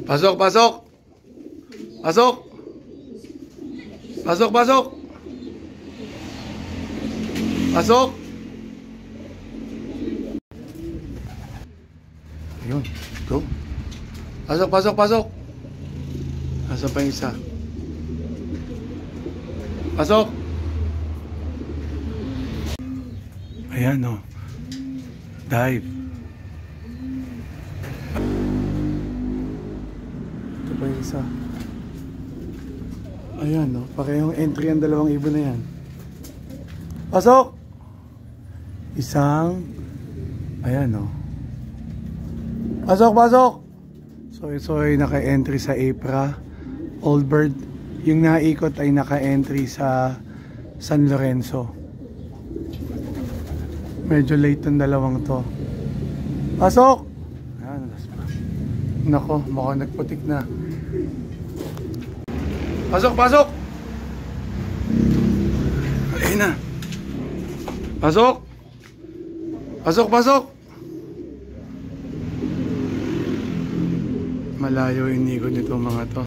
Pasok, pasok. Pasok. Pasok, pasok. Pasok. Ayun, go. Pasok, pasok, pasok. Asa pa yung isa? Pasok. Ayan, oh. Dive. Ito pa yung isa. Ayan, oh. Parehong entry ang dalawang ibon na yan. Pasok! Isang. Ayan, oh. Pasok, pasok! Soy naka-entry sa Apra. Old Bird. Yung naikot ay naka-entry sa San Lorenzo. Medyo late ang dalawang to. Pasok! Ayan, nako, mukhang nagputik na. Pasok, pasok! Ayun na. Pasok! Pasok, pasok! Malayo inigo nito mga to.